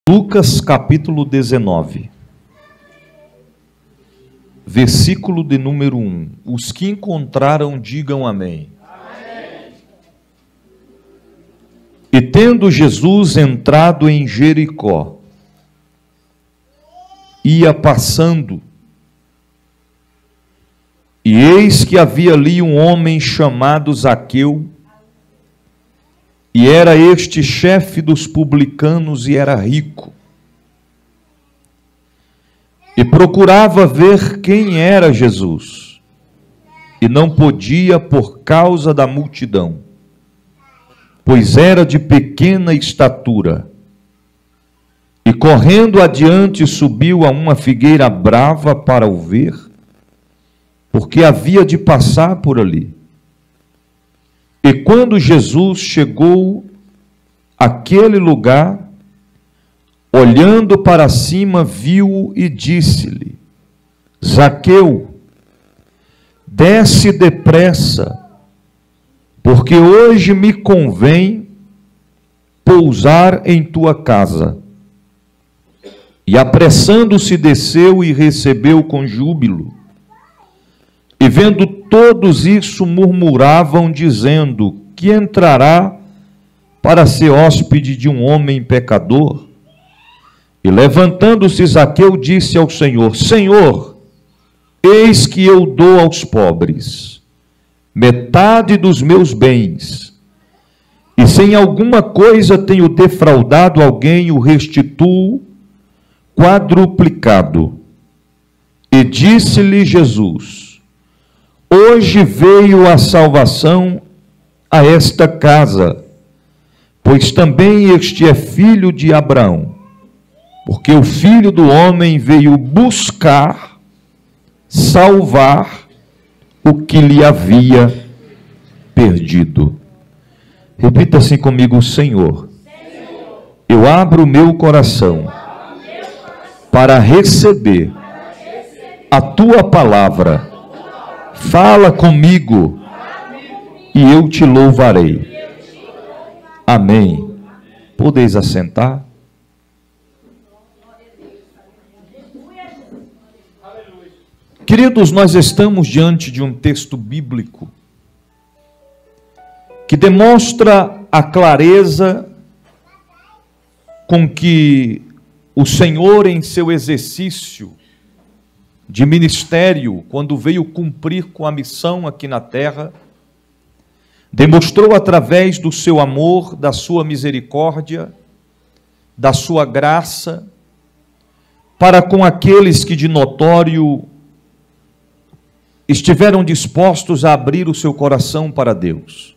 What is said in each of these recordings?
Lucas capítulo 19, versículo de número 1. Os que encontraram, digam amém. Amém. E tendo Jesus entrado em Jericó, ia passando, e eis que havia ali um homem chamado Zaqueu, e era este chefe dos publicanos e era rico. E procurava ver quem era Jesus, e não podia por causa da multidão, pois era de pequena estatura. E correndo adiante subiu a uma figueira brava para o ver, porque havia de passar por ali. E quando Jesus chegou àquele lugar, olhando para cima, viu-o e disse-lhe: Zaqueu, desce depressa, porque hoje me convém pousar em tua casa. E apressando-se desceu e recebeu com júbilo. E vendo todos isso, murmuravam, dizendo: que entrará para ser hóspede de um homem pecador? E levantando-se Zaqueu, disse ao Senhor: Senhor, eis que eu dou aos pobres metade dos meus bens, e se em alguma coisa tenho defraudado alguém, o restituo quadruplicado. E disse-lhe Jesus: hoje veio a salvação a esta casa, pois também este é filho de Abraão, porque o Filho do Homem veio buscar, salvar o que lhe havia perdido. Repita assim comigo: Senhor, eu abro o meu coração para receber a tua palavra. Fala comigo e eu te louvarei. Amém. Podeis assentar? Queridos, nós estamos diante de um texto bíblico que demonstra a clareza com que o Senhor, em seu exercício de ministério, quando veio cumprir com a missão aqui na terra, demonstrou através do seu amor, da sua misericórdia, da sua graça, para com aqueles que de notório estiveram dispostos a abrir o seu coração para Deus.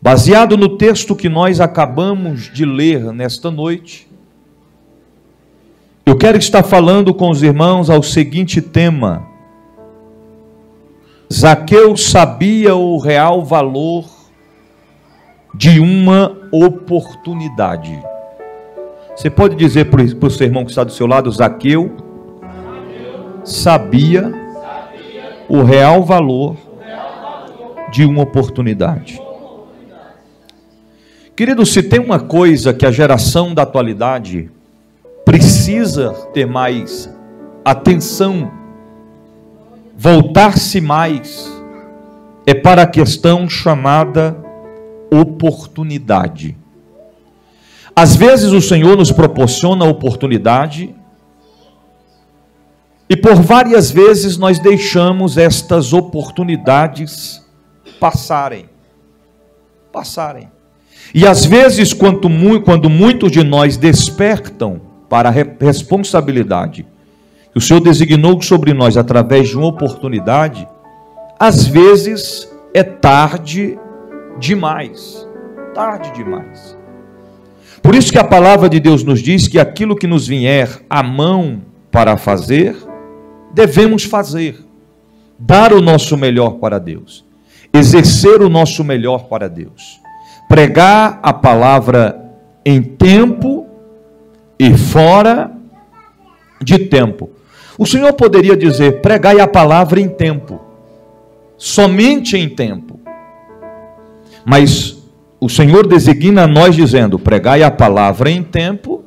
Baseado no texto que nós acabamos de ler nesta noite, eu quero estar falando com os irmãos ao seguinte tema: Zaqueu sabia o real valor de uma oportunidade. Você pode dizer para o seu irmão que está do seu lado: Zaqueu sabia o real valor de uma oportunidade. Querido, se tem uma coisa que a geração da atualidade precisa ter mais atenção, voltar-se mais, é para a questão chamada oportunidade. Às vezes o Senhor nos proporciona a oportunidade, e por várias vezes nós deixamos estas oportunidades passarem. E às vezes, quando muitos de nós despertam para a responsabilidade que o Senhor designou sobre nós através de uma oportunidade, às vezes é tarde demais. Por isso que a palavra de Deus nos diz que aquilo que nos vier à mão para fazer, devemos fazer. Dar o nosso melhor para Deus. Exercer o nosso melhor para Deus. Pregar a palavra em tempo e fora de tempo. O Senhor poderia dizer: pregai a palavra em tempo, somente em tempo. Mas o Senhor designa a nós dizendo: pregai a palavra em tempo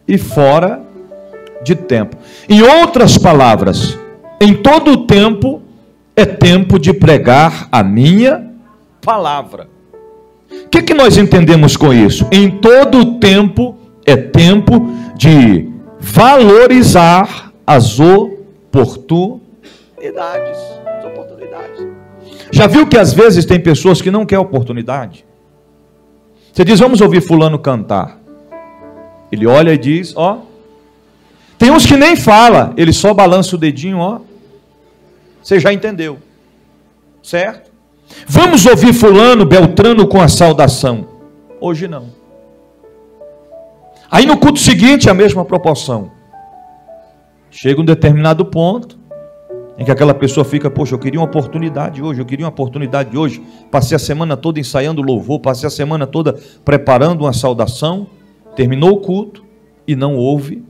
e fora de tempo. Em outras palavras, em todo o tempo é tempo de pregar a minha palavra. O que nós entendemos com isso? Em todo o tempo é tempo de valorizar as oportunidades. Já viu que às vezes tem pessoas que não querem oportunidade? Você diz: vamos ouvir fulano cantar. Ele olha e diz: ó. Tem uns que nem fala, ele só balança o dedinho, ó. Você já entendeu, certo? Vamos ouvir fulano, beltrano com a saudação. Hoje não. Aí no culto seguinte a mesma proporção. Chega um determinado ponto em que aquela pessoa fica: poxa, eu queria uma oportunidade hoje, passei a semana toda ensaiando louvor, passei a semana toda preparando uma saudação, terminou o culto e não houve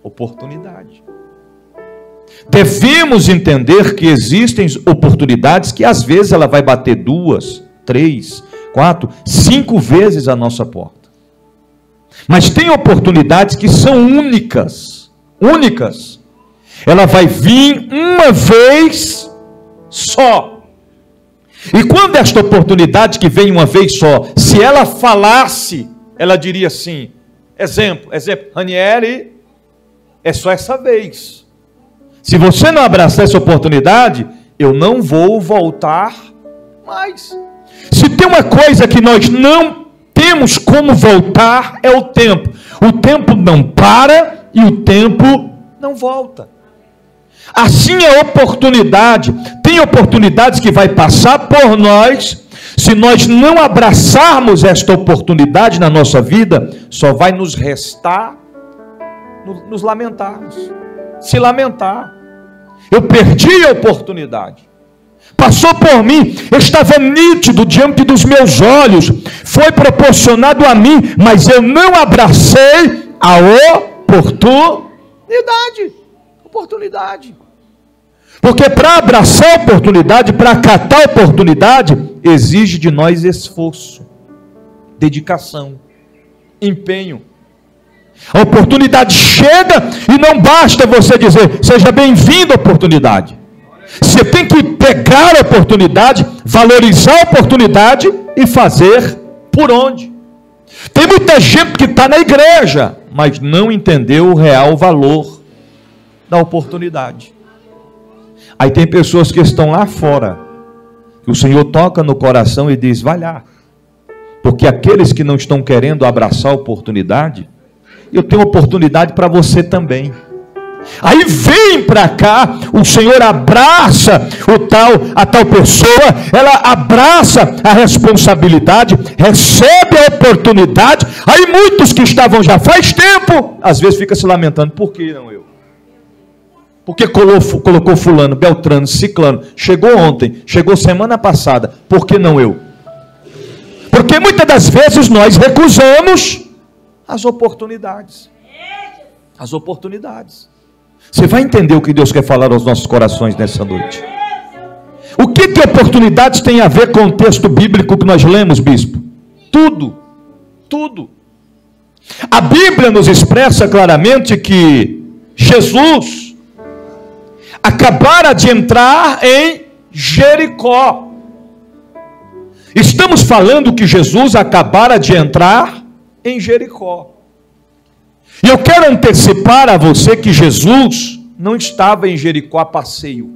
oportunidade. Devemos entender que existem oportunidades que às vezes ela vai bater 2, 3, 4, 5 vezes a nossa porta. Mas tem oportunidades que são únicas. Ela vai vir uma vez só. E quando esta oportunidade que vem uma vez só, se ela falasse, ela diria assim: exemplo, Ranieri, é só essa vez. Se você não abraçar essa oportunidade, eu não vou voltar mais. Se tem uma coisa que nós não temos como voltar, é o tempo. O tempo não para e o tempo não volta. Assim é a oportunidade. Tem oportunidades que vai passar por nós. Se nós não abraçarmos esta oportunidade na nossa vida, só vai nos restar nos lamentarmos, se lamentar. Eu perdi a oportunidade, passou por mim, estava nítido diante dos meus olhos, foi proporcionado a mim, mas eu não abracei a oportunidade. Porque para abraçar a oportunidade, para acatar a oportunidade, exige de nós esforço, dedicação, empenho. A oportunidade chega e não basta você dizer: seja bem-vindo à oportunidade. Você tem que pegar a oportunidade, valorizar a oportunidade e fazer por onde. Tem muita gente que está na igreja, mas não entendeu o real valor da oportunidade. Aí tem pessoas que estão lá fora, que o Senhor toca no coração e diz: vai lá. Porque aqueles que não estão querendo abraçar a oportunidade, eu tenho oportunidade para você também. Aí vem para cá, o Senhor abraça a tal pessoa, ela abraça a responsabilidade, recebe a oportunidade. Aí muitos que estavam já faz tempo, às vezes fica se lamentando: por que não eu? Porque colocou fulano, beltrano, ciclano, chegou ontem, chegou semana passada, por que não eu? Porque muitas das vezes nós recusamos as oportunidades. Você vai entender o que Deus quer falar aos nossos corações nessa noite. O que oportunidades tem a ver com o texto bíblico que nós lemos, bispo? Tudo. A Bíblia nos expressa claramente que Jesus acabara de entrar em Jericó. Estamos falando que Jesus acabara de entrar em Jericó. E eu quero antecipar a você que Jesus não estava em Jericó a passeio.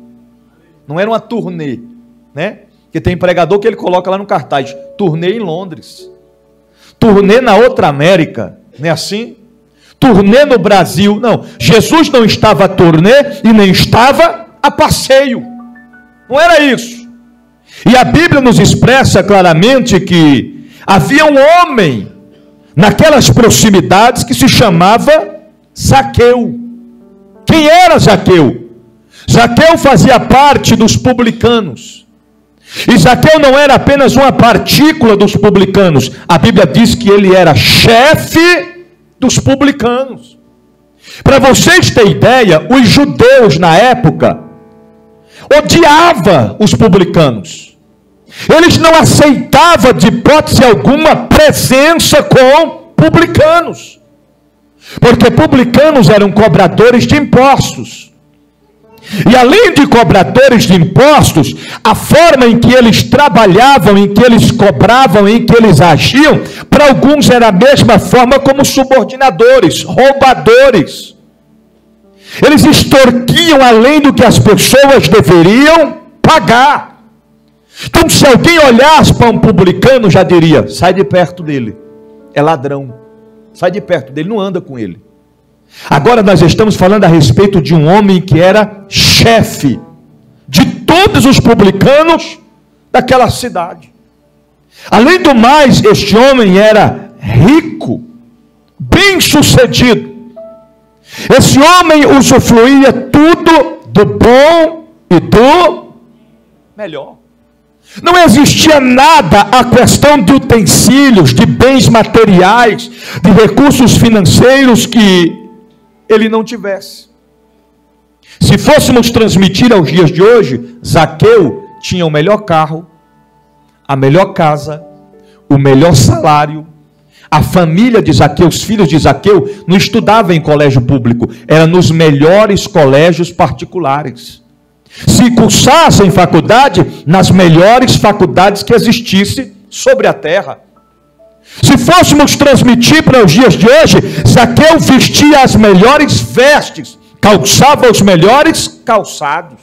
Não era uma turnê, né? Porque tem pregador que ele coloca lá no cartaz: turnê em Londres, turnê na outra América, não é assim? Turnê no Brasil. Não, Jesus não estava a turnê e nem estava a passeio. Não era isso. E a Bíblia nos expressa claramente que havia um homem naquelas proximidades que se chamava Zaqueu. Quem era Zaqueu? Zaqueu fazia parte dos publicanos. E Zaqueu não era apenas uma partícula dos publicanos. A Bíblia diz que ele era chefe dos publicanos. Para vocês terem ideia, os judeus na época odiavam os publicanos. Eles não aceitavam de hipótese alguma presença com publicanos, porque publicanos eram cobradores de impostos. E além de cobradores de impostos, a forma em que eles trabalhavam, em que eles cobravam, em que eles agiam, para alguns era a mesma forma como subordinadores, roubadores. Eles extorquiam além do que as pessoas deveriam pagar. Então, se alguém olhasse para um publicano, já diria: sai de perto dele, é ladrão, sai de perto dele, não anda com ele. Agora nós estamos falando a respeito de um homem que era chefe de todos os publicanos daquela cidade. Além do mais, este homem era rico, bem-sucedido. Esse homem usufruía tudo do bom e do melhor. Não existia nada a questão de utensílios, de bens materiais, de recursos financeiros que ele não tivesse. Se fôssemos transmitir aos dias de hoje, Zaqueu tinha o melhor carro, a melhor casa, o melhor salário. A família de Zaqueu, os filhos de Zaqueu, não estudavam em colégio público, era nos melhores colégios particulares. Se cursassem faculdade, nas melhores faculdades que existissem sobre a terra. Se fôssemos transmitir para os dias de hoje, Zaqueu vestia as melhores vestes, calçava os melhores calçados.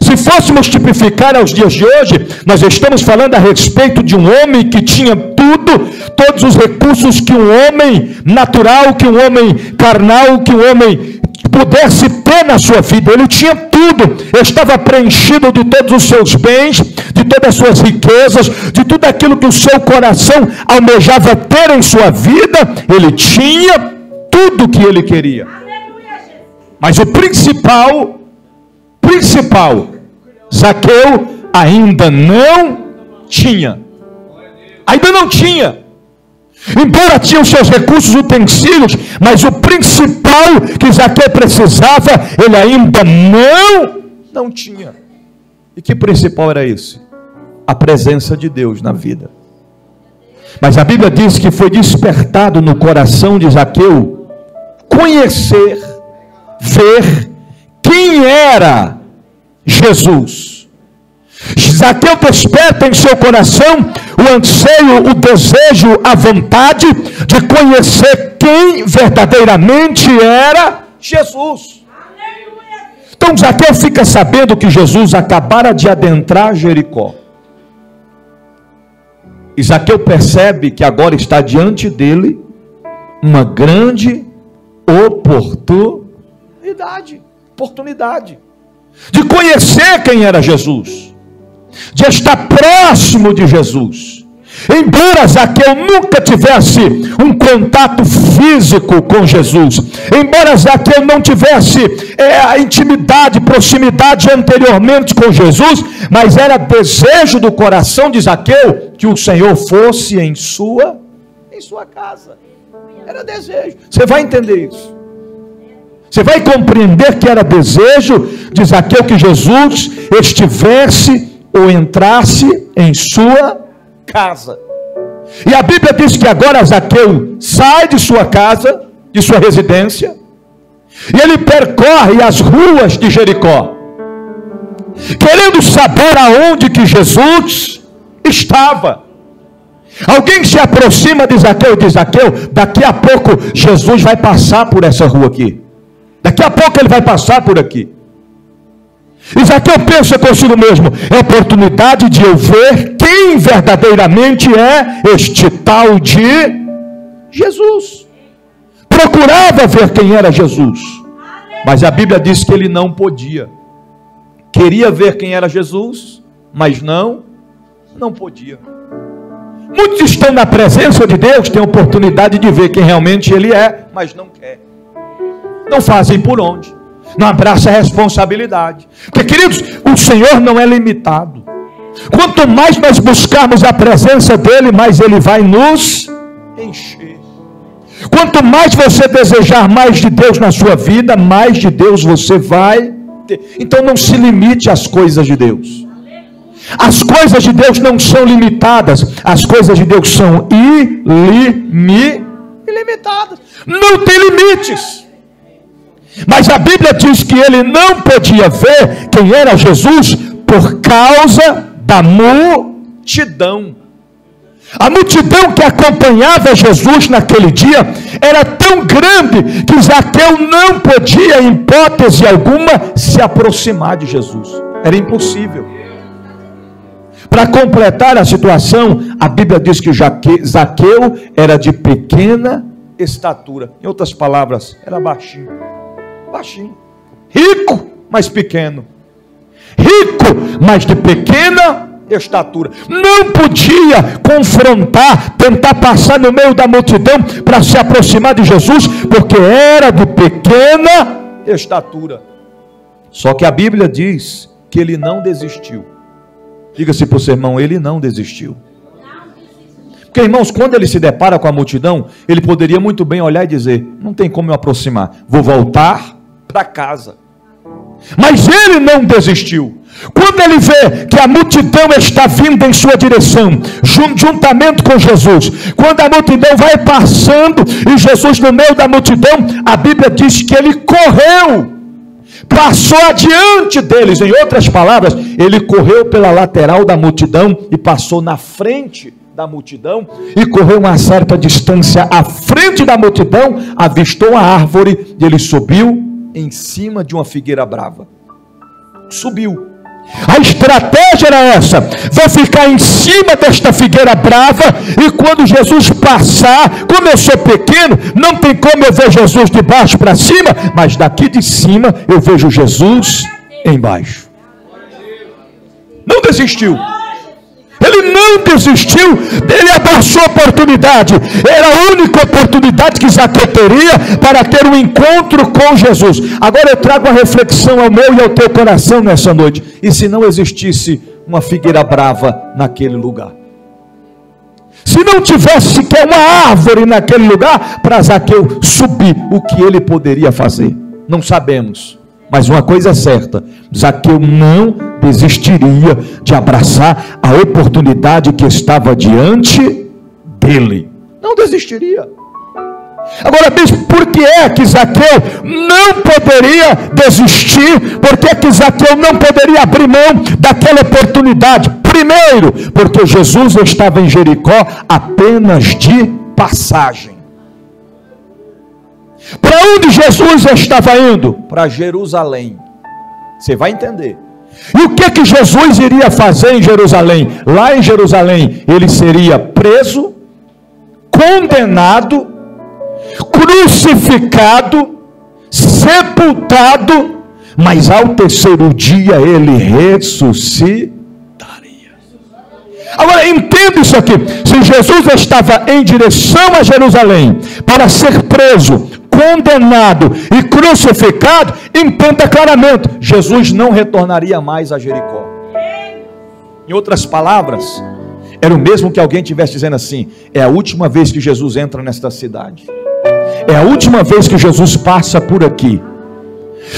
Se fôssemos tipificar aos dias de hoje, nós estamos falando a respeito de um homem que tinha tudo, todos os recursos que um homem natural, que um homem carnal, que um homem pudesse ter na sua vida. Ele tinha tudo, estava preenchido de todos os seus bens, de todas as suas riquezas, de tudo aquilo que o seu coração almejava ter em sua vida. Ele tinha tudo o que ele queria. Mas o principal, Zaqueu ainda não tinha. Ainda não tinha. Embora tinha os seus recursos, utensílios, mas o principal que Zaqueu precisava, ele ainda não tinha. E que principal era esse? A presença de Deus na vida. Mas a Bíblia diz que foi despertado no coração de Zaqueu conhecer, ver quem era Jesus. Zaqueu desperta em seu coração o anseio, o desejo, a vontade de conhecer quem verdadeiramente era Jesus. Então Zaqueu fica sabendo que Jesus acabara de adentrar Jericó. E Zaqueu percebe que agora está diante dele uma grande oportunidade de conhecer quem era Jesus, de estar próximo de Jesus. Embora Zaqueu nunca tivesse um contato físico com Jesus, embora Zaqueu não tivesse a intimidade, proximidade anteriormente com Jesus, mas era desejo do coração de Zaqueu que o Senhor fosse em sua casa. Era desejo. Você vai entender isso. Você vai compreender que era desejo de Zaqueu que Jesus estivesse ou entrasse em sua casa. E a Bíblia diz que agora Zaqueu sai de sua casa, de sua residência, e ele percorre as ruas de Jericó, querendo saber aonde que Jesus estava. Alguém se aproxima de Zaqueu e diz: Zaqueu, daqui a pouco Jesus vai passar por essa rua aqui. Daqui a pouco ele vai passar por aqui. E Zaqueu pensa consigo mesmo: é oportunidade de eu ver quem verdadeiramente é este tal de Jesus. Procurava ver quem era Jesus, mas a Bíblia diz que ele não podia. Queria ver quem era Jesus, mas não podia. Muitos estão na presença de Deus, têm oportunidade de ver quem realmente ele é, mas não quer. Não fazem por onde, não abraçam a responsabilidade. Porque, queridos, o Senhor não é limitado. Quanto mais nós buscarmos a presença dele, mais ele vai nos encher. Quanto mais você desejar mais de Deus na sua vida, mais de Deus você vai ter. Então não se limite às coisas de Deus. As coisas de Deus não são limitadas, as coisas de Deus são ilimitadas, não tem limites. Mas a Bíblia diz que ele não podia ver quem era Jesus por causa da multidão. A multidão que acompanhava Jesus naquele dia era tão grande que Zaqueu não podia, em hipótese alguma, se aproximar de Jesus. Era impossível. Para completar a situação, a Bíblia diz que Zaqueu era de pequena estatura. Em outras palavras, era baixinho. Baixinho. Rico, mas pequeno. Rico, mas de pequena estatura. Não podia confrontar, tentar passar no meio da multidão para se aproximar de Jesus, porque era de pequena estatura. Só que a Bíblia diz que ele não desistiu. Diga-se para o seu irmão, ele não desistiu. Porque, irmãos, quando ele se depara com a multidão, ele poderia muito bem olhar e dizer: não tem como eu aproximar, vou voltar para casa. Mas ele não desistiu. Quando ele vê que a multidão está vindo em sua direção, juntamente com Jesus, quando a multidão vai passando e Jesus no meio da multidão, a Bíblia diz que ele correu, passou adiante deles. Em outras palavras, ele correu pela lateral da multidão e passou na frente da multidão, e correu uma certa distância à frente da multidão, avistou a árvore e ele subiu em cima de uma figueira brava. Subiu. A estratégia era essa: vou ficar em cima desta figueira brava, e quando Jesus passar, como eu sou pequeno, não tem como eu ver Jesus de baixo para cima, mas daqui de cima eu vejo Jesus embaixo. Não desistiu. Ele não desistiu, ele abraçou a oportunidade. Era a única oportunidade que Zaqueu teria para ter um encontro com Jesus. Agora eu trago uma reflexão ao meu e ao teu coração nessa noite. E se não existisse uma figueira brava naquele lugar? Se não tivesse sequer uma árvore naquele lugar para Zaqueu subir, o que ele poderia fazer? Não sabemos. Mas uma coisa é certa: Zaqueu não desistiria de abraçar a oportunidade que estava diante dele. Não desistiria. Agora, bispo, por que é que Zaqueu não poderia desistir? Por que é que Zaqueu não poderia abrir mão daquela oportunidade? Primeiro, porque Jesus estava em Jericó apenas de passagem. Para onde Jesus estava indo? Para Jerusalém. Você vai entender. E o que Jesus iria fazer em Jerusalém? Lá em Jerusalém, ele seria preso, condenado, crucificado, sepultado, mas ao terceiro dia ele ressuscitaria. Agora entenda isso aqui: se Jesus estava em direção a Jerusalém para ser preso, condenado e crucificado, entenda claramente: Jesus não retornaria mais a Jericó. Em outras palavras, era o mesmo que alguém estivesse dizendo assim: é a última vez que Jesus entra nesta cidade, é a última vez que Jesus passa por aqui.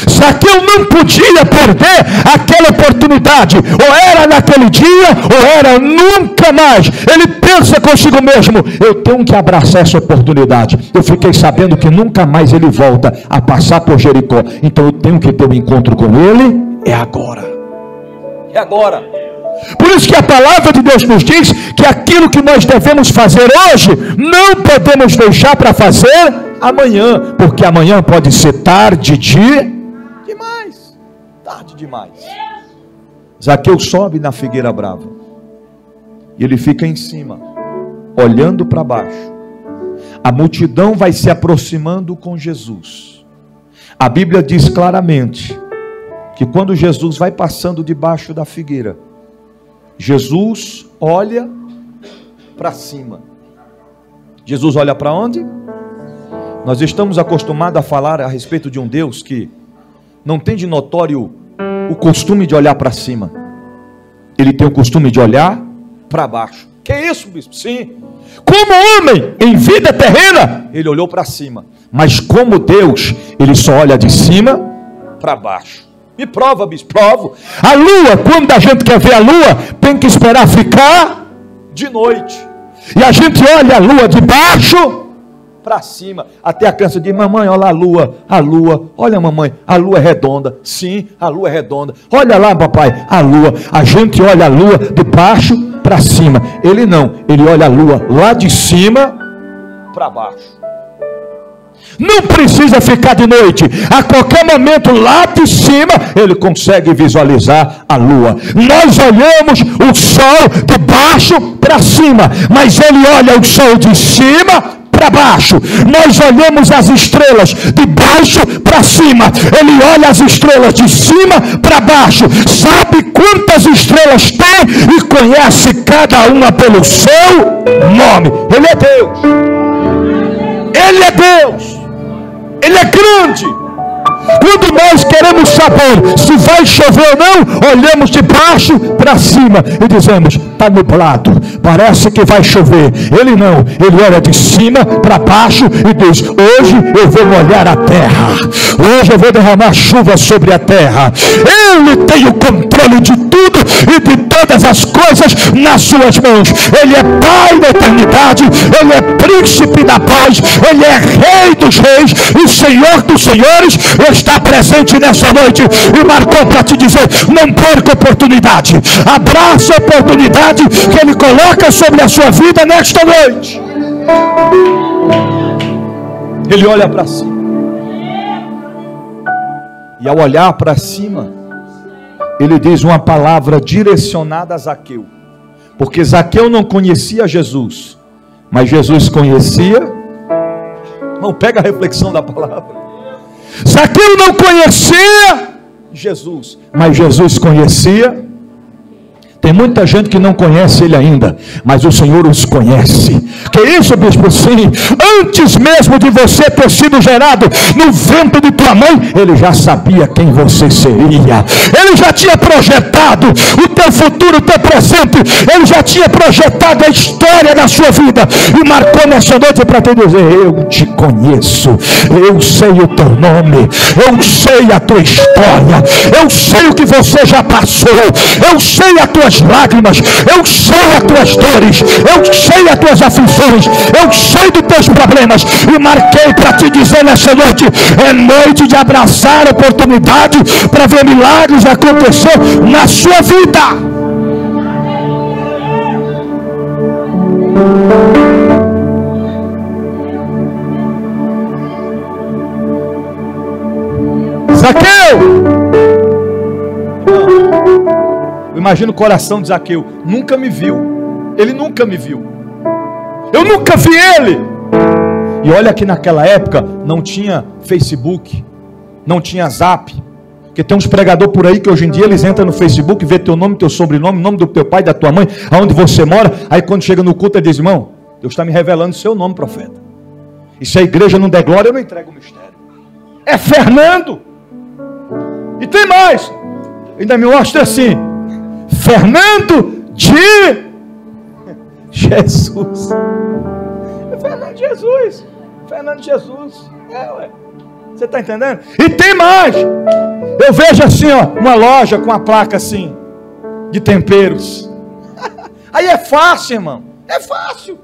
Zaqueu não podia perder aquela oportunidade. Ou era naquele dia, ou era nunca mais. Ele pensa consigo mesmo: eu tenho que abraçar essa oportunidade. Eu fiquei sabendo que nunca mais ele volta a passar por Jericó, então eu tenho que ter um encontro com ele. É agora. É agora. Por isso que a palavra de Deus nos diz que aquilo que nós devemos fazer hoje, não podemos deixar para fazer amanhã, porque amanhã pode ser tarde demais. Tarde demais. Zaqueu sobe na figueira brava e ele fica em cima, olhando para baixo. A multidão vai se aproximando com Jesus. A Bíblia diz claramente que quando Jesus vai passando debaixo da figueira, Jesus olha para cima. Jesus olha para onde? Nós estamos acostumados a falar a respeito de um Deus que não tem de notório o costume de olhar para cima. Ele tem o costume de olhar para baixo. Que é isso, bispo? Sim. Como homem em vida terrena, ele olhou para cima. Mas como Deus, ele só olha de cima para baixo. Me prova, bispo. Provo. A lua, quando a gente quer ver a lua, tem que esperar ficar de noite. E a gente olha a lua de baixo para cima. Até a criança diz: mamãe, olha a lua. Olha, mamãe, a lua é redonda. Sim, a lua é redonda. Olha lá, papai, a lua. A gente olha a lua de baixo para cima. Ele não, ele olha a lua lá de cima para baixo. Não precisa ficar de noite. A qualquer momento lá de cima ele consegue visualizar a lua. Nós olhamos o sol de baixo para cima, mas ele olha o sol de cima para baixo. Nós olhamos as estrelas de baixo para cima, ele olha as estrelas de cima para baixo. Sabe quantas estrelas tem e conhece cada uma pelo seu nome. Ele é Deus. Ele é Deus. Ele é grande. Quando nós queremos saber se vai chover ou não, olhamos de baixo para cima e dizemos: está nublado, parece que vai chover. Ele não, ele olha de cima para baixo e diz: hoje eu vou molhar a terra, hoje eu vou derramar chuva sobre a terra. Ele tem o controle de tudo e de todas as coisas nas suas mãos. Ele é Pai da eternidade, ele é Príncipe da paz, ele é Rei dos reis e Senhor dos senhores. Está presente nessa noite e marcou para te dizer: não perca a oportunidade, abraça a oportunidade que ele coloca sobre a sua vida nesta noite. Ele olha para cima, e ao olhar para cima ele diz uma palavra direcionada a Zaqueu, porque Zaqueu não conhecia Jesus, mas Jesus conhecia. Não, pega a reflexão da palavra. Zaqueu não conhecia Jesus, mas Jesus conhecia. Tem muita gente que não conhece ele ainda, mas o Senhor os conhece. Que isso, bispo? Sim, antes mesmo de você ter sido gerado no ventre de tua mãe, ele já sabia quem você seria. Ele já tinha projetado o teu futuro, o teu presente. Ele já tinha projetado a história da sua vida e marcou nessa noite para te dizer: eu te conheço, eu sei o teu nome, eu sei a tua história, eu sei o que você já passou, eu sei a tua lágrimas, eu sei as tuas dores, eu sei as tuas aflições, eu sei dos teus problemas, e marquei para te dizer nessa noite: é noite de abraçar a oportunidade para ver milagres acontecer na sua vida. Zaqueu! Imagina o coração de Zaqueu. Nunca me viu. Ele nunca me viu. Eu nunca vi ele. E olha que naquela época não tinha Facebook, não tinha Zap. Porque tem uns pregadores por aí que hoje em dia eles entram no Facebook, vê teu nome, teu sobrenome, nome do teu pai, da tua mãe, aonde você mora. Aí quando chega no culto ele diz: irmão, Deus está me revelando o seu nome, profeta. E se a igreja não der glória, eu não entrego o mistério. É Fernando. E tem mais. Ainda me mostra assim: Fernando de Jesus. É Fernando de Jesus. Fernando de Jesus. Ué. Você está entendendo? E tem mais. Eu vejo assim, ó, uma loja com a placa assim, de temperos. Aí é fácil, irmão. É fácil.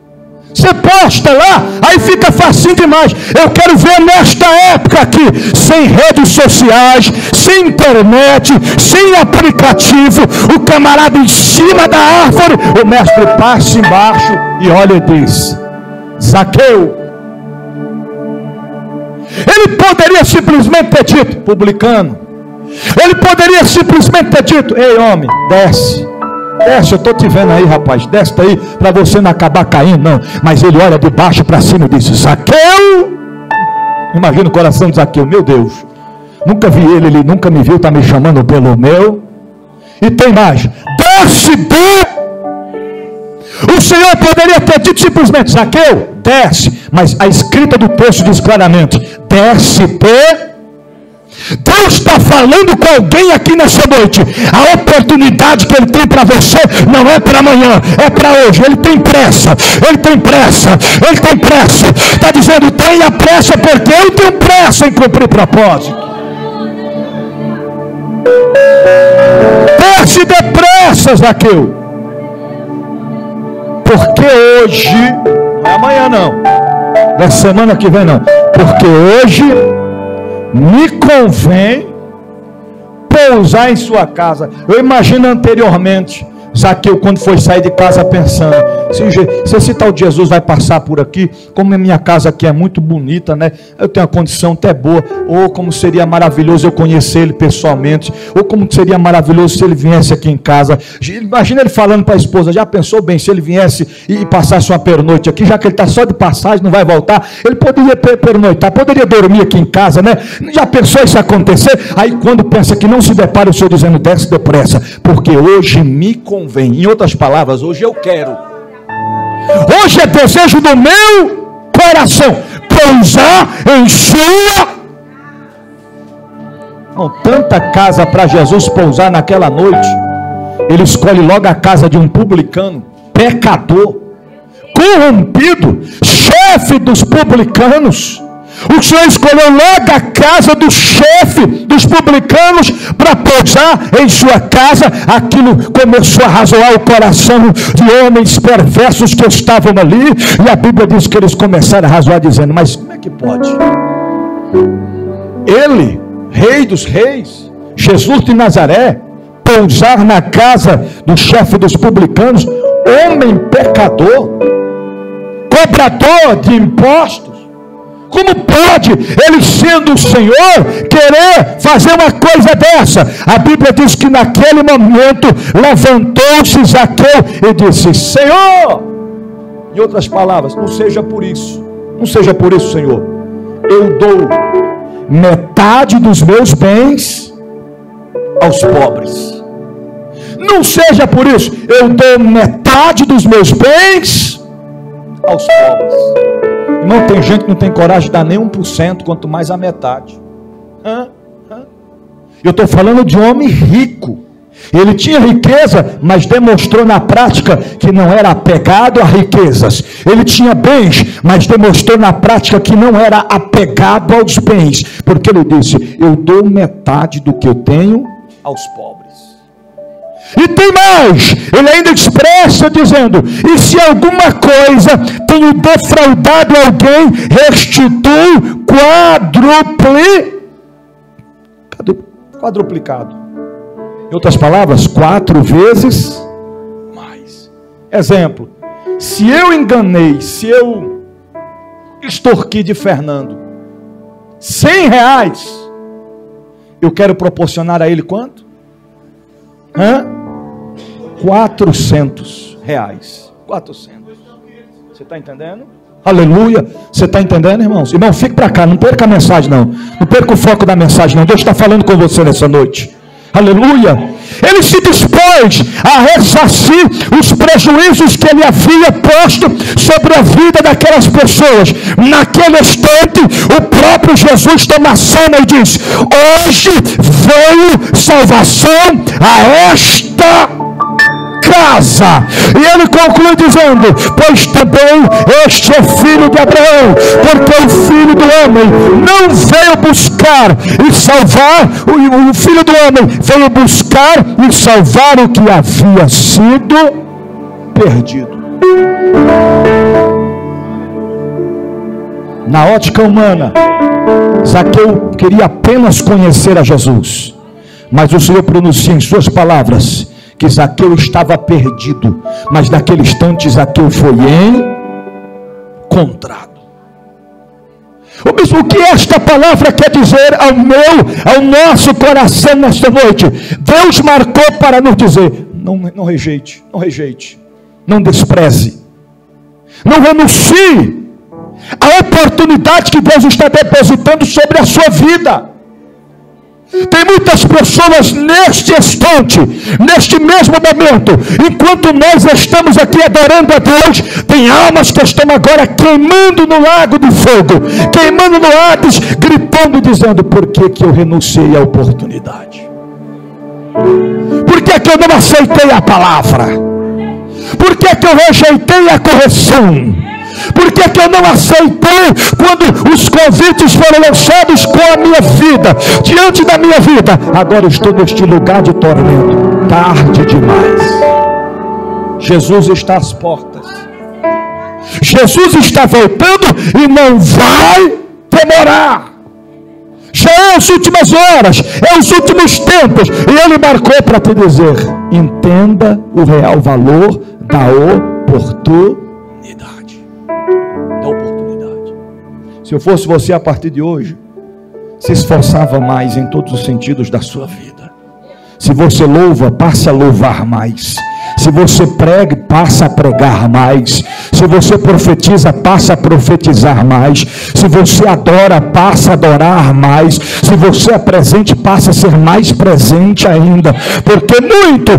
Você posta lá, aí fica facinho demais. Eu quero ver nesta época aqui, sem redes sociais, sem internet, sem aplicativo, o camarada em cima da árvore, o mestre passa embaixo e olha e diz: Zaqueu. Ele poderia simplesmente ter dito: publicano. Ele poderia simplesmente ter dito: ei homem, desce. Desce, eu estou te vendo aí, rapaz. Desce daí para você não acabar caindo, não. Mas ele olha de baixo para cima e diz: Zaqueu. Imagina o coração de Zaqueu: meu Deus, nunca vi ele, ele nunca me viu, está me chamando pelo meu. E tem mais: desce de. O Senhor poderia ter dito simplesmente: Zaqueu, desce. Mas a escrita do texto diz claramente: desce de. Deus está falando com alguém aqui nessa noite. A oportunidade que Ele tem para você não é para amanhã, é para hoje. Ele tem pressa, Ele tem pressa, Ele tem pressa. Está dizendo: tenha pressa, porque eu tenho pressa em cumprir propósito. Desce depressa, Zaqueu, porque hoje, não é amanhã não, não é semana que vem não, porque hoje me convém pousar em sua casa. Eu imagino anteriormente Zaqueu, quando foi sair de casa, pensando: se esse tal de Jesus vai passar por aqui, como a minha casa aqui é muito bonita, né? Eu tenho uma condição até boa. Ou como seria maravilhoso eu conhecer ele pessoalmente. Ou como seria maravilhoso se ele viesse aqui em casa. Imagina ele falando para a esposa: já pensou bem se ele viesse e passasse uma pernoite aqui, já que ele está só de passagem, não vai voltar? Ele poderia pernoitar, poderia dormir aqui em casa, né? Já pensou isso acontecer? Aí quando pensa que não se depara, o Senhor dizendo: desce depressa, porque hoje me convém. Em outras palavras, hoje eu quero. Hoje é desejo do meu coração pousar em sua. Não, tanta casa para Jesus pousar naquela noite. Ele escolhe logo a casa de um publicano, pecador, corrompido, chefe dos publicanos. O Senhor escolheu logo a casa do chefe dos publicanos para pousar em sua casa. Aquilo começou a razoar o coração de homens perversos que estavam ali. E a Bíblia diz que eles começaram a razoar, dizendo: mas como é que pode? Ele, Rei dos Reis, Jesus de Nazaré, pousar na casa do chefe dos publicanos, homem pecador, cobrador de impostos. Como pode ele, sendo o Senhor, querer fazer uma coisa dessa? A Bíblia diz que naquele momento levantou-se Zaqueu e disse: Senhor, em outras palavras, não seja por isso, não seja por isso, Senhor, eu dou metade dos meus bens aos pobres. Não seja por isso, eu dou metade dos meus bens aos pobres. Irmão, tem gente que não tem coragem de dar nem 1%, quanto mais a metade. Eu estou falando de um homem rico. Ele tinha riqueza, mas demonstrou na prática que não era apegado a riquezas. Ele tinha bens, mas demonstrou na prática que não era apegado aos bens. Porque ele disse: eu dou metade do que eu tenho aos pobres. E tem mais, ele ainda expressa dizendo: e se alguma coisa tenho defraudado alguém, restituo quadruplicado. Em outras palavras, 4 vezes mais. Exemplo: se eu enganei, se eu extorqui de Fernando R$100, eu quero proporcionar a ele quanto? 400 reais. 400. Você está entendendo? Aleluia. Você está entendendo, irmãos? Irmão, fique para cá, não perca a mensagem não. Não perca o foco da mensagem não. Deus está falando com você nessa noite. Aleluia. Ele se dispôs a ressarcir os prejuízos que ele havia posto sobre a vida daquelas pessoas. Naquele instante, o próprio Jesus toma a cena e diz: hoje veio salvação a esta casa. E ele conclui dizendo: pois também este é filho de Abraão, porque o filho do homem não veio buscar e salvar, o filho do homem veio buscar e salvar o que havia sido perdido. Na ótica humana, Zaqueu queria apenas conhecer a Jesus, mas o Senhor pronuncia em suas palavras que Zaqueu estava perdido, mas naquele instante Zaqueu foi encontrado. O que esta palavra quer dizer ao nosso coração nesta noite? Deus marcou para nos dizer: não rejeite, não despreze, não renuncie a oportunidade que Deus está depositando sobre a sua vida. Tem muitas pessoas neste instante, neste mesmo momento, enquanto nós estamos aqui adorando a Deus, tem almas que estão agora queimando no lago de fogo, queimando no Hades, gritando, dizendo: por que eu renunciei à oportunidade? Por que eu não aceitei a palavra? Por que eu rejeitei a correção? Por que que eu não aceitei quando os convites foram lançados com a minha vida, diante da minha vida? Agora eu estou neste lugar de tormento. Tarde demais. Jesus está às portas. Jesus está voltando e não vai demorar. Já é as últimas horas, é os últimos tempos. E Ele marcou para te dizer: entenda o real valor da oportunidade. Da oportunidade. Se eu fosse você, a partir de hoje, se esforçava mais em todos os sentidos da sua vida. Se você louva, passa a louvar mais. Se você prega, passa a pregar mais. Se você profetiza, passa a profetizar mais. Se você adora, passa a adorar mais. Se você é presente, passa a ser mais presente ainda. Porque muito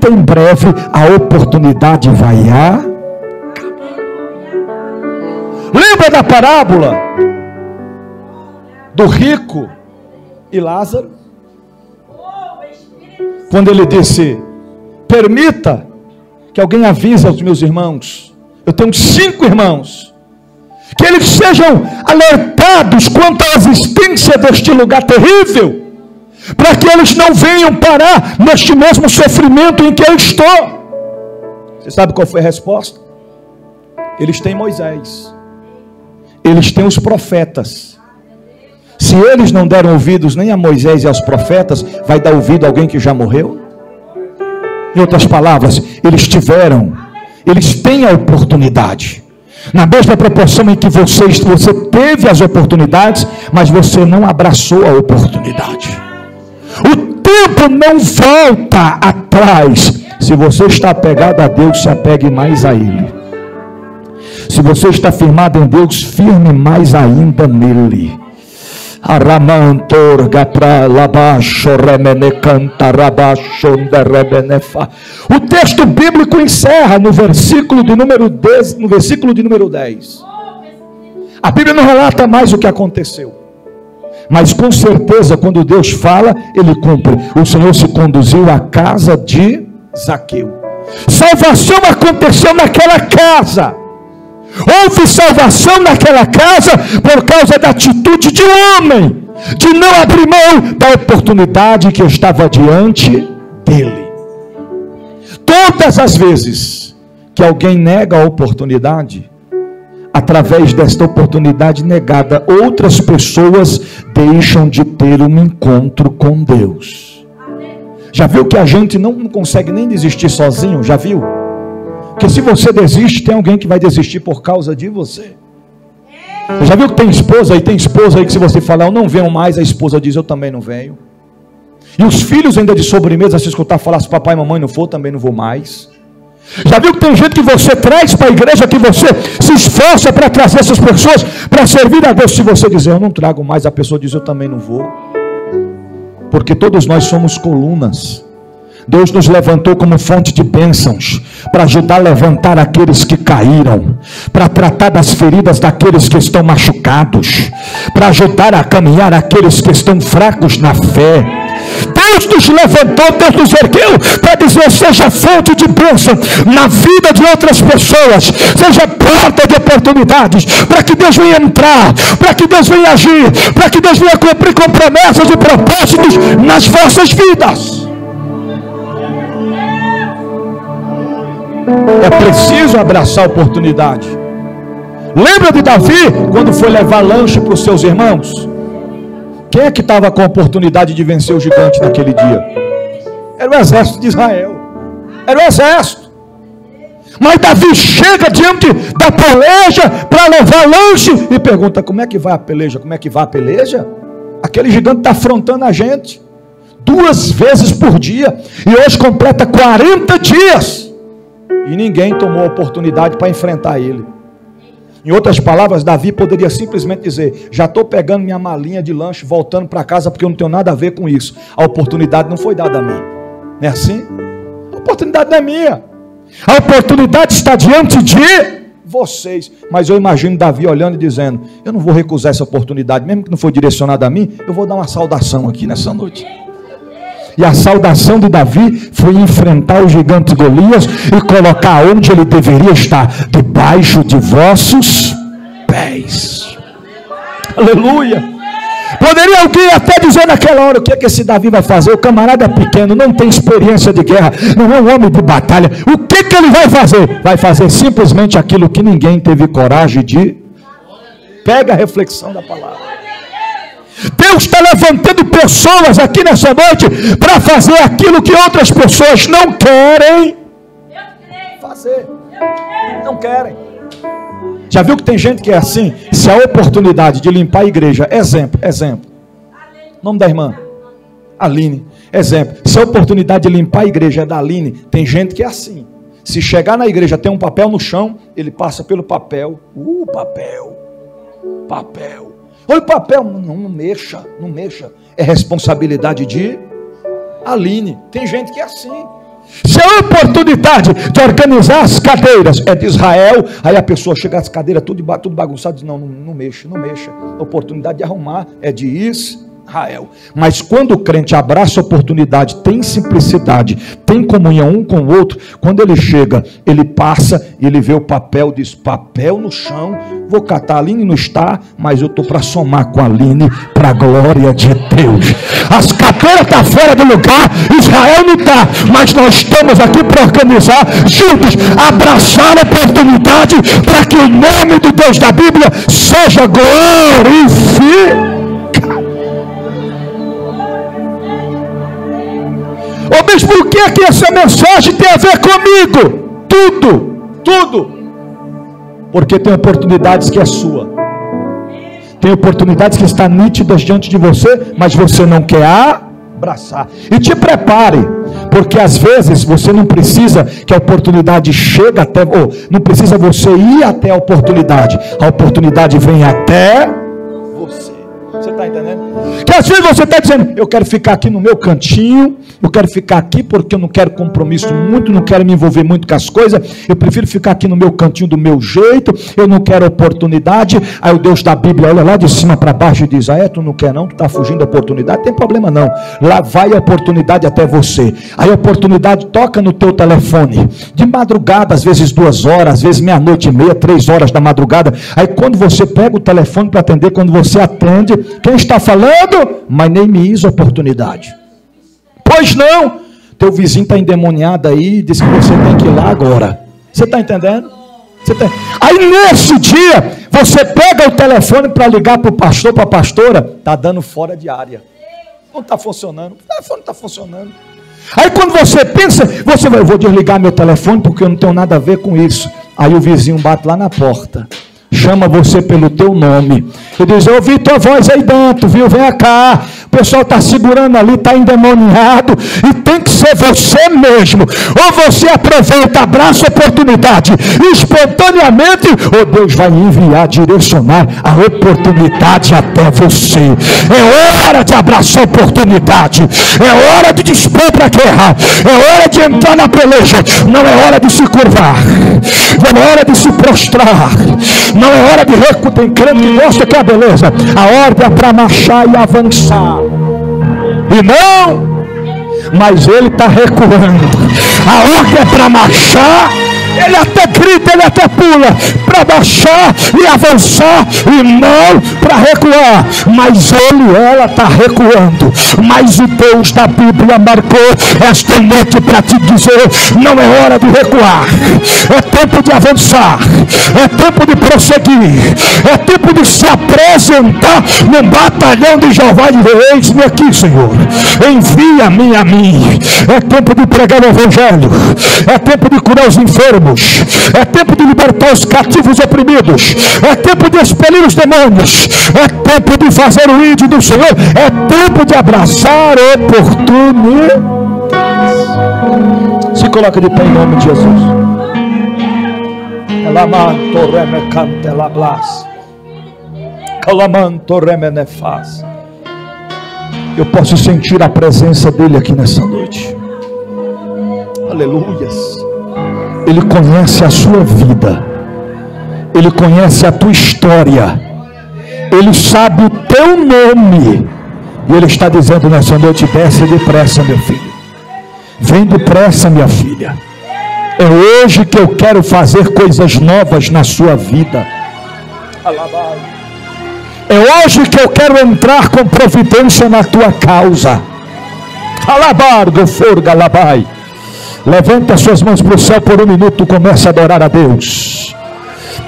em breve a oportunidade vai acabar. Lembra da parábola do rico e Lázaro? Quando ele disse: permita que alguém avise aos meus irmãos, eu tenho 5 irmãos, que eles sejam alertados quanto à existência deste lugar terrível, para que eles não venham parar neste mesmo sofrimento em que eu estou. Você sabe qual foi a resposta? Eles têm Moisés, eles têm os profetas. Se eles não deram ouvidos nem a Moisés e aos profetas, vai dar ouvido a alguém que já morreu? Em outras palavras, eles têm a oportunidade, na mesma proporção em que você teve as oportunidades, mas você não abraçou a oportunidade. O tempo não volta atrás. Se você está apegado a Deus, se apegue mais a Ele. Se você está firmado em Deus, firme mais ainda nele. O texto bíblico encerra no versículo de número 10. A Bíblia não relata mais o que aconteceu, mas com certeza quando Deus fala, Ele cumpre. O Senhor se conduziu à casa de Zaqueu. Salvação aconteceu naquela casa. Houve salvação naquela casa por causa da atitude de um homem, de não abrir mão da oportunidade que estava diante dele. Todas as vezes que alguém nega a oportunidade, através desta oportunidade negada, outras pessoas deixam de ter um encontro com Deus. Já viu que a gente não consegue nem desistir sozinho? Já viu? Porque se você desiste, tem alguém que vai desistir por causa de você. Você já viu que tem esposa aí que se você falar eu não venho mais, a esposa diz eu também não venho. E os filhos ainda de sobremesa, se escutar falar se papai e mamãe não for, também não vou mais. Já viu que tem gente que você traz para a igreja, que você se esforça para trazer essas pessoas para servir a Deus, se você dizer eu não trago mais, a pessoa diz eu também não vou. Porque todos nós somos colunas. Deus nos levantou como fonte de bênçãos, para ajudar a levantar aqueles que caíram, para tratar das feridas daqueles que estão machucados, para ajudar a caminhar aqueles que estão fracos na fé. Deus nos levantou, Deus nos ergueu para dizer: seja fonte de bênção na vida de outras pessoas, seja porta de oportunidades, para que Deus venha entrar, para que Deus venha agir, para que Deus venha cumprir com promessas e propósitos nas vossas vidas. É preciso abraçar a oportunidade. Lembra de Davi quando foi levar lanche para os seus irmãos? Quem é que estava com a oportunidade de vencer o gigante naquele dia? Era o exército de Israel. Era o exército. Mas Davi chega diante da peleja para levar lanche e pergunta: como é que vai a peleja? Como é que vai a peleja? Aquele gigante está afrontando a gente 2 vezes por dia e hoje completa 40 dias. E ninguém tomou a oportunidade para enfrentar ele. Em outras palavras, Davi poderia simplesmente dizer: já estou pegando minha malinha de lanche, voltando para casa, porque eu não tenho nada a ver com isso. A oportunidade não foi dada a mim. Não é assim? A oportunidade não é minha. A oportunidade está diante de vocês. Mas eu imagino Davi olhando e dizendo: eu não vou recusar essa oportunidade, mesmo que não for direcionada a mim. Eu vou dar uma saudação aqui nessa noite. E a saudação de Davi foi enfrentar o gigante Golias e colocar onde ele deveria estar, debaixo de vossos pés. Aleluia. Poderia alguém até dizer naquela hora: o que é que esse Davi vai fazer? O camarada é pequeno, não tem experiência de guerra, não é um homem de batalha. O que que ele vai fazer? Vai fazer simplesmente aquilo que ninguém teve coragem de. Pega a reflexão da palavra. Deus está levantando pessoas aqui nessa noite para fazer aquilo que outras pessoas não querem fazer. Não querem. Já viu que tem gente que é assim? Se a oportunidade de limpar a igreja, exemplo. Nome da irmã? Aline. Exemplo. Se a oportunidade de limpar a igreja é da Aline, tem gente que é assim. Se chegar na igreja, tem um papel no chão, ele passa pelo papel. Papel. Olha o papel. Não mexa. É responsabilidade de Aline. Tem gente que é assim. Se a oportunidade de organizar as cadeiras é de Israel, aí a pessoa chega às cadeiras tudo bagunçado e diz: não mexa. A oportunidade de arrumar é de Israel. Mas quando o crente abraça a oportunidade, tem simplicidade, tem comunhão um com o outro, quando ele chega, ele passa e ele vê o papel, diz: papel no chão, vou catar. A Aline não está, mas eu estou para somar com a Aline, para a glória de Deus. As cadeiras estão fora do lugar, Israel não está, mas nós estamos aqui para organizar juntos, abraçar a oportunidade, para que o nome do Deus da Bíblia seja glorificado. Ô bispo, por que é que essa mensagem tem a ver comigo? Tudo. Porque tem oportunidades que é sua. Tem oportunidades que estão nítidas diante de você, mas você não quer abraçar. E te prepare, porque às vezes você não precisa que a oportunidade chegue até, ou não precisa você ir até a oportunidade vem até você. Você está entendendo? Que às vezes você está dizendo: eu quero ficar aqui no meu cantinho, eu quero ficar aqui porque eu não quero compromisso muito, não quero me envolver muito com as coisas, eu prefiro ficar aqui no meu cantinho do meu jeito, eu não quero oportunidade. Aí o Deus da Bíblia olha lá de cima para baixo e diz: tu não quer não, tu está fugindo da oportunidade. Não tem problema não, lá vai a oportunidade até você. Aí a oportunidade toca no teu telefone, de madrugada, às vezes 2 horas, às vezes 00:30, 3 horas da madrugada. Aí quando você pega o telefone para atender, quando você atende, quem está falando? My name is oportunidade. Pois não, teu vizinho está endemoniado aí e diz que você tem que ir lá agora. Você está entendendo? Aí nesse dia, você pega o telefone para ligar para o pastor, para a pastora, está dando fora de área. Não está funcionando, o telefone não está funcionando. Aí quando você pensa, eu vou desligar meu telefone porque eu não tenho nada a ver com isso. Aí o vizinho bate lá na porta, chama você pelo teu nome e diz: eu ouvi tua voz aí dentro, viu? Vem cá. O pessoal está segurando ali, está endemoniado, e tem que ser você mesmo. Ou você aproveita, abraça a oportunidade, e espontaneamente, ou Deus vai enviar, direcionar a oportunidade até você. É hora de abraçar a oportunidade, é hora de dispor para a guerra, é hora de entrar na peleja. Não é hora de se curvar, não é hora de se prostrar, não é hora de recuar. Tem crente que gosta que é a beleza. A ordem é para marchar e avançar. E não, mas ele está recuando. A ordem é para marchar. Ele até grita, ele até pula para baixar e avançar, e não para recuar. Mas ela está recuando. Mas o Deus da Bíblia marcou esta noite para te dizer: não é hora de recuar, é tempo de avançar, é tempo de prosseguir, é tempo de se apresentar no batalhão de Jeová e dizer: eis-me aqui, Senhor, envia-me a mim. É tempo de pregar o evangelho, é tempo de curar os enfermos, é tempo de libertar os cativos oprimidos, é tempo de expelir os demônios, é tempo de fazer o ídolo do Senhor, é tempo de abraçar oportunidades. Se coloca de pé em nome de Jesus. Eu posso sentir a presença dele aqui nessa noite. Aleluias. Ele conhece a sua vida, ele conhece a tua história, ele sabe o teu nome, E Ele está dizendo nessa noite: desce depressa, meu filho. Vem depressa, minha filha. É hoje que eu quero fazer coisas novas na sua vida. É hoje que eu quero entrar com providência na tua causa. Alabargo forga labai. Levanta suas mãos para o céu por um minuto. Comece a adorar a Deus.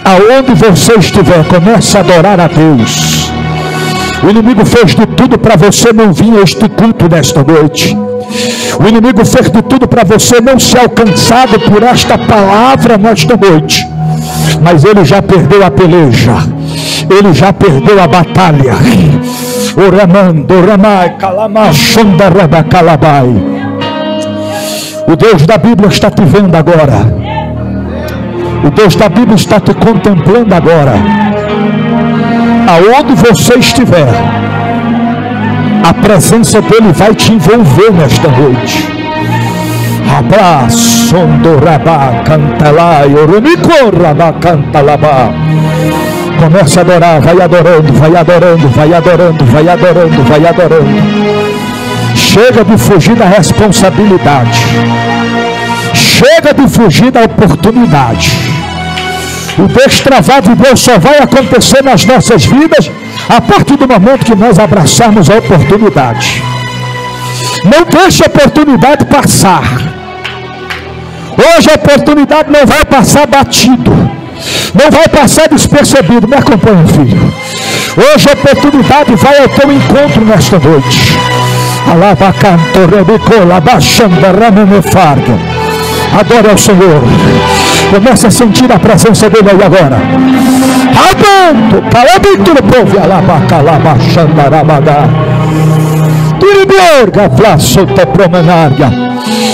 Aonde você estiver, comece a adorar a Deus. O inimigo fez de tudo para você não vir a este culto nesta noite. O inimigo fez de tudo para você não ser alcançado por esta palavra nesta noite. Mas ele já perdeu a peleja. Ele já perdeu a batalha. O Deus da Bíblia está te vendo agora. O Deus da Bíblia está te contemplando agora. Aonde você estiver, a presença dele vai te envolver nesta noite. Abraço, comece a adorar, vai adorando, vai adorando, vai adorando, vai adorando, vai adorando. Chega de fugir da responsabilidade. Chega de fugir da oportunidade. O destravar de Deus só vai acontecer nas nossas vidas a partir do momento que nós abraçarmos a oportunidade. Não deixe a oportunidade passar. Hoje a oportunidade não vai passar batido, não vai passar despercebido. Me acompanhe, filho. Hoje a oportunidade vai ao teu encontro nesta noite. Adore ao Senhor. Comece a sentir a presença dele aí agora. Abanto, calabito do povo, alabacalabaxandarabadá. Tiriborga, flaçota promenária.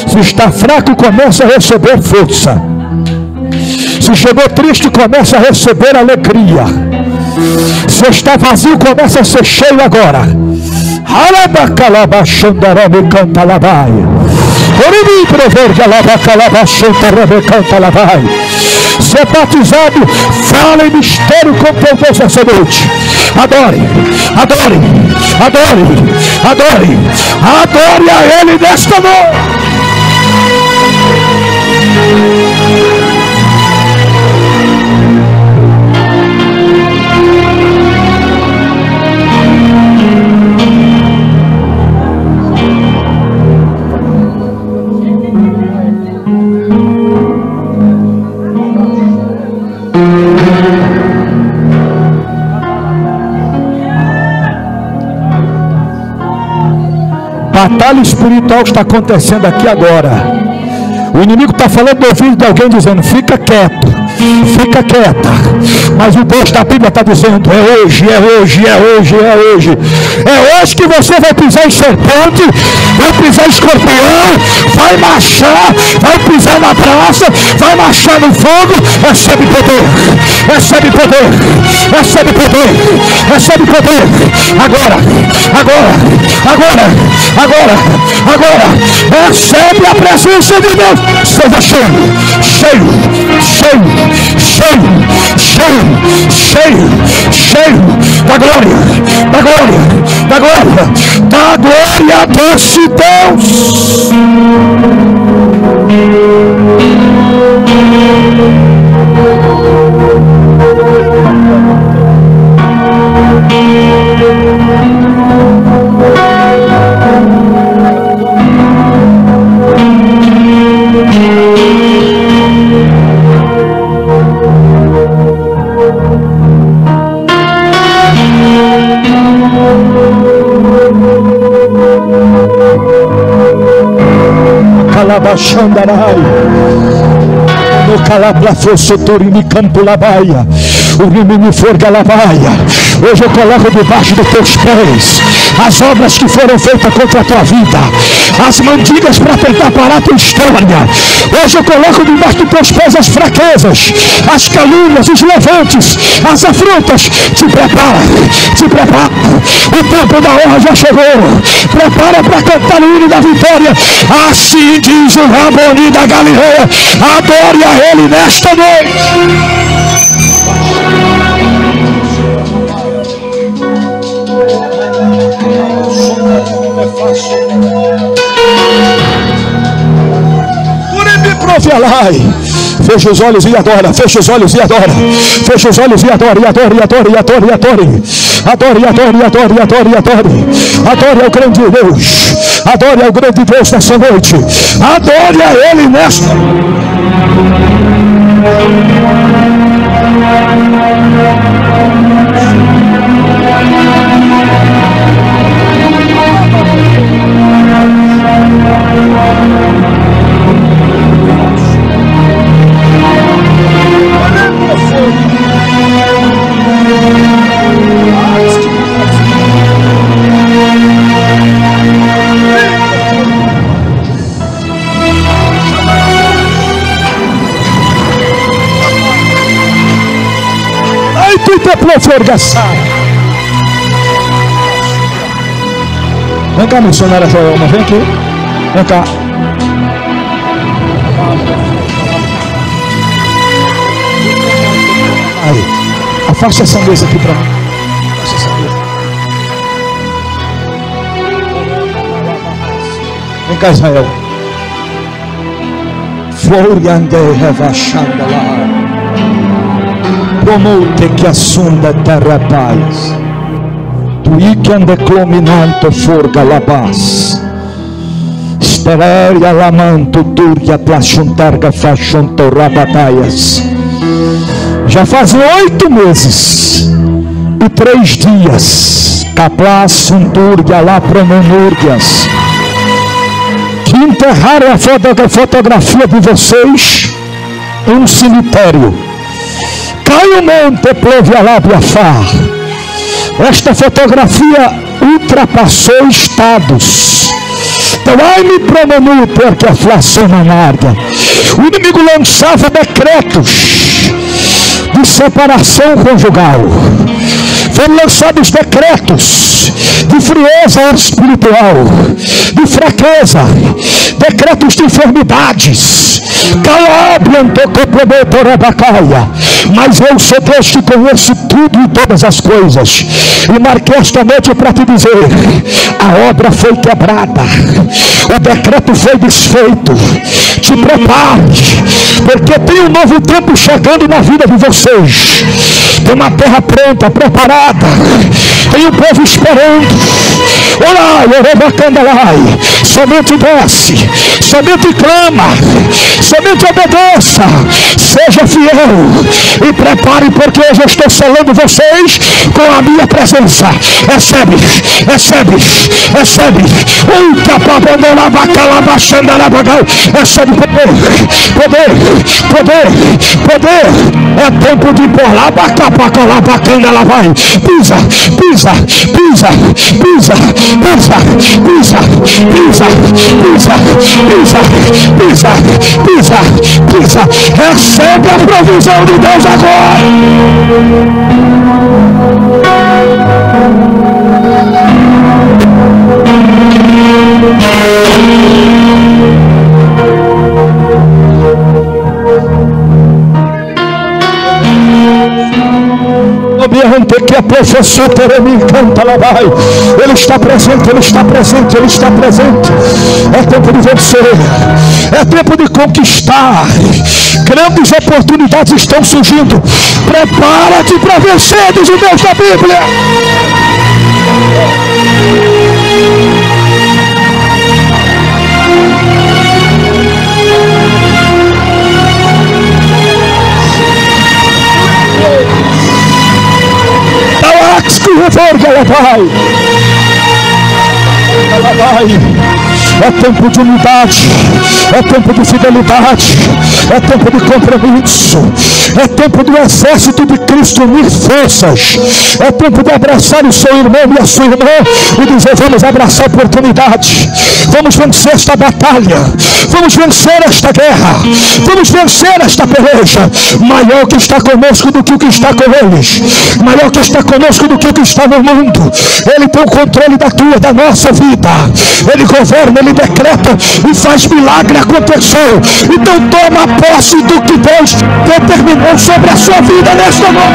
Se está fraco, começa a receber força. Se chegou triste, começa a receber alegria. Se está vazio, começa a ser cheio agora. Alabacalabaxandarabadá, canta labai. Se é batizado, fala em mistério com teu Deus essa noite. Adore, adore, adore, adore, adore a Ele nesta noite. Batalha espiritual está acontecendo aqui agora. O inimigo está falando no ouvido de alguém dizendo: fica quieto, fica quieta. Mas o Deus da Bíblia está dizendo: é hoje, é hoje, é hoje, é hoje. É hoje que você vai pisar em serpente, vai pisar em escorpião, vai marchar, vai pisar na praça, vai marchar no fogo. Recebe poder, recebe poder, recebe poder, recebe poder. Agora, agora, agora, agora, agora. Recebe a presença de Deus. Seja cheio, cheio, cheio, cheio, cheio, cheio, cheio da glória, da glória, da glória, da glória desse Deus. Calabachandarai, no calaplafosso torini campo labaia, o rimini forga labaia. Hoje eu coloco debaixo dos teus pés as obras que foram feitas contra a tua vida, as mandigas para tentar parar a tua história. Hoje eu coloco debaixo dos teus pés as fraquezas, as calúnias, os levantes, as afrontas. Te prepara, te prepara. O tempo da honra já chegou. Prepara para cantar o hino da vitória. Assim diz o Raboni da Galileia. Adore a Ele nesta noite. Feche os olhos e adora. Feche os olhos e adora. Feche os olhos e adore. Adore, adore, adore, adore. Adore, adore, adore, adore, adore. Adore ao grande Deus. Adore ao grande Deus nessa noite. Adore a Ele nesta. Vem cá, missionária Joelma, vem aqui. Vem cá. Aí, afasta essa mesa aqui para mim. Afasta essa mesa. Vem cá, Israel. Floriande revachanda lá. Como te que assunda terra paz. Tu icande clominanto forga labas. Stereria lamanto turgia plachuntarga fachunto rabataias. Já fazem 8 meses e 3 dias. Caplasum turgia lá promenúrgias. Que enterraram a fotografia de vocês em um cemitério. Cai o monte, plove a lábia far. Esta fotografia ultrapassou estados. Então, ai me promenú porque a aflação amarga. O inimigo lançava decretos de separação conjugal. Foram lançados decretos de frieza espiritual, de fraqueza, decretos de enfermidades. Mas eu sou Deus que conheço tudo e todas as coisas, e marquei esta noite para te dizer: a obra foi quebrada, o decreto foi desfeito. Te prepare, porque tem um novo tempo chegando na vida de vocês. Tem uma terra pronta, preparada, tem um povo esperando. Olá, somente desce, somente clama, somente obedeça, seja fiel e prepare, porque hoje eu estou selando vocês com a minha presença. Recebe, recebe, recebe. Recebe poder, poder, poder, poder. É tempo de pôr lá, lá vai. Pisa, pisa, pisa, pisa, pisa, pisa, pisa, pisa, pisa, pisa, pisa, pisa. Recebe a provisão de Deus agora. Que a professora me encanta lá vai. Ele está presente, ele está presente, ele está presente. É tempo de vencer, é tempo de conquistar. Grandes oportunidades estão surgindo. Prepara-te para vencer, diz o Deus da Bíblia. É tempo de unidade, é tempo de fidelidade, é tempo de compromisso, é tempo do exército de Cristo unir forças, é tempo de abraçar o seu irmão e a sua irmã e dizer: vamos abraçar a oportunidade, vamos vencer esta batalha, vamos vencer esta guerra, vamos vencer esta peleja. Maior que está conosco do que o que está com eles, maior que está conosco do que o que está no mundo. Ele tem o controle da tua, da nossa vida. Ele governa, ele decreta e faz milagre acontecer. Então toma posse do que Deus determinou sobre a sua vida nesta noite.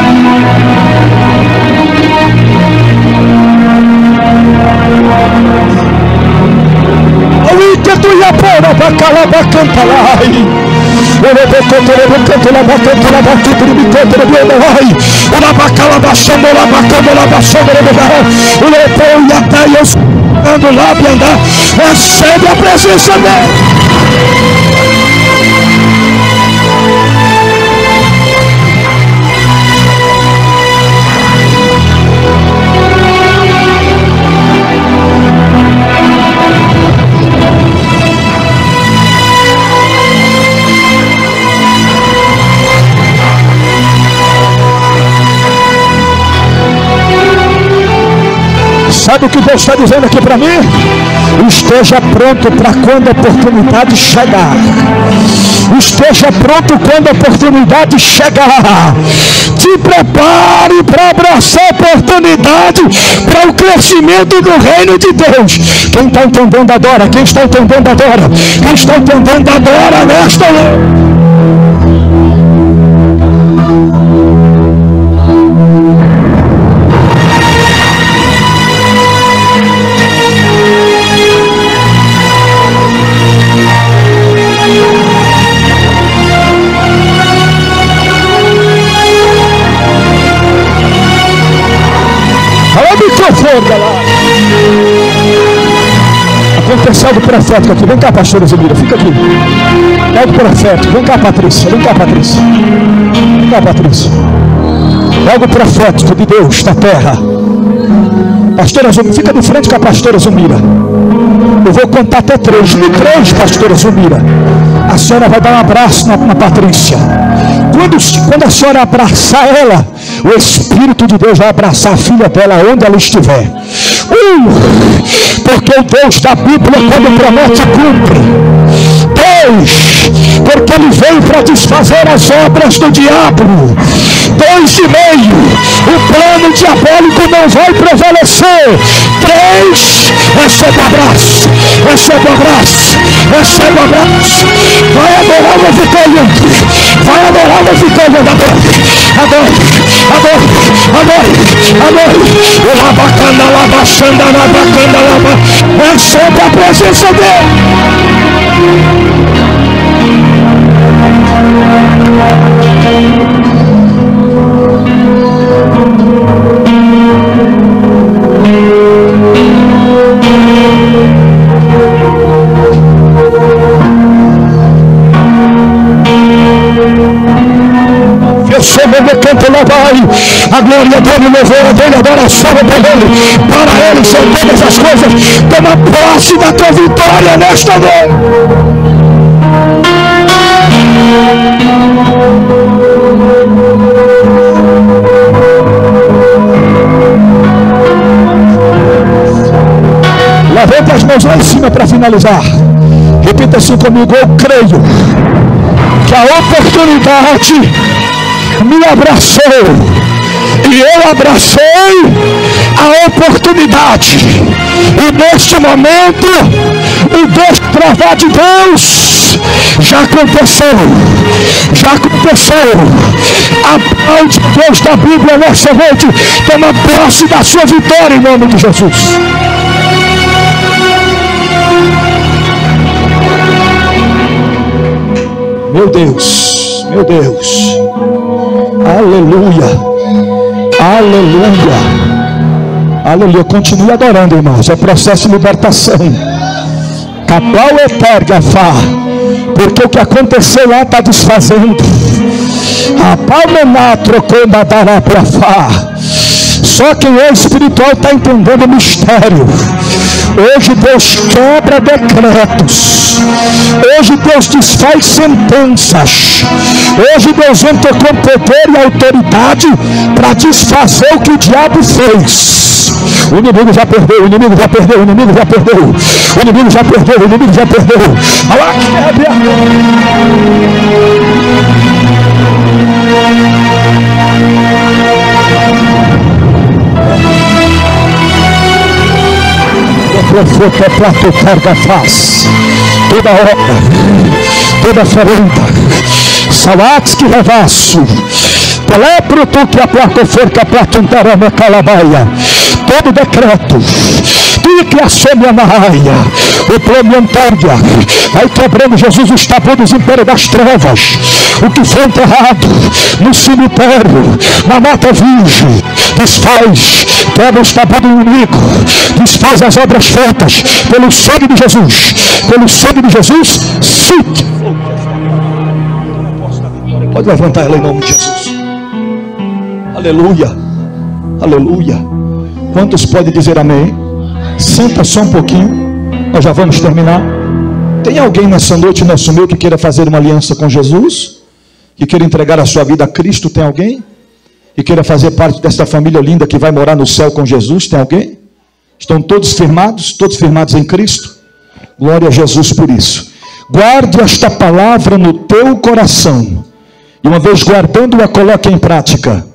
Recebe a presença dele. Sabe o que Deus está dizendo aqui para mim? Esteja pronto para quando a oportunidade chegar. Esteja pronto quando a oportunidade chegar. Te prepare para abraçar a oportunidade para o crescimento do reino de Deus. Quem está entendendo agora? Quem está entendendo agora? Quem está entendendo agora nesta noite? Aconteceu algo profético aqui. Vem cá, pastora Zumira, fica aqui. Algo profético. Vem cá, Patrícia. Vem cá, Patrícia. Vem cá, Patrícia. Algo profético de Deus na terra. Pastora Zumira, fica de frente com a pastora Zumira. Eu vou contar até 3. De 3, pastora Zumira, a senhora vai dar um abraço na Patrícia. Quando a senhora abraçar ela, o Espírito de Deus vai abraçar a filha dela onde ela estiver. Porque o Deus da Bíblia, quando promete, cumpre. 2, porque ele veio para desfazer as obras do diabo. 2,5, o plano diabólico não vai prevalecer. 3, recebe abraço, recebe abraço, recebe abraço. Vai adorar, vai ficar olhando. Vai adorar, vai ficar olhando. Adore, adore, adore, adore. O labacanda, labaxanda, labacanda, laba. Recebe a presença dele. A glória dele, louvor dele, adoração dele. Para ele são todas as coisas. Toma posse da tua vitória nesta noite. Levante as mãos lá em cima para finalizar. Repita assim comigo: eu creio que a oportunidade me abraçou e eu abracei a oportunidade. E neste momento o desprovar de Deus já aconteceu. Já aconteceu. A paz de Deus da Bíblia nessa noite toma posse da sua vitória em nome de Jesus. Meu Deus, meu Deus. Aleluia, aleluia, aleluia. Continue adorando, irmãos. É processo de libertação. Cabal é pergafá, porque o que aconteceu lá está desfazendo. A palmená trocou madará para fá. Só quem é espiritual está entendendo o mistério. Hoje Deus quebra decretos. Hoje Deus desfaz sentenças. Hoje Deus entra com poder e autoridade para desfazer o que o diabo fez. O inimigo já perdeu, o inimigo já perdeu, o inimigo já perdeu. O inimigo já perdeu, o inimigo já perdeu. Profeta para tocar da face toda obra, toda ferida, salats que revasso, telepro tu que a placa forca para tentar a calabaia, todo decreto, tudo que assombra na área, o plano Antônia, vai quebrando, Jesus, os tabus dos impérios das trevas, o que foi enterrado no cemitério, na mata virgem, desfaz, quebra os tabus do inimigo, desfaz as obras feitas pelo sangue de Jesus, sulte. Pode levantar ela em nome de Jesus. Aleluia, aleluia. Quantos podem dizer amém? Senta só um pouquinho, nós já vamos terminar. Tem alguém nessa noite, nosso meio, que queira fazer uma aliança com Jesus? Que queira entregar a sua vida a Cristo? Tem alguém? Que queira fazer parte dessa família linda que vai morar no céu com Jesus? Tem alguém? Estão todos firmados em Cristo? Glória a Jesus por isso. Guarde esta palavra no teu coração, e uma vez guardando-a, coloque em prática,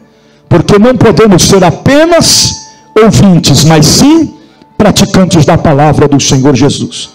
porque não podemos ser apenas ouvintes, mas sim praticantes da palavra do Senhor Jesus.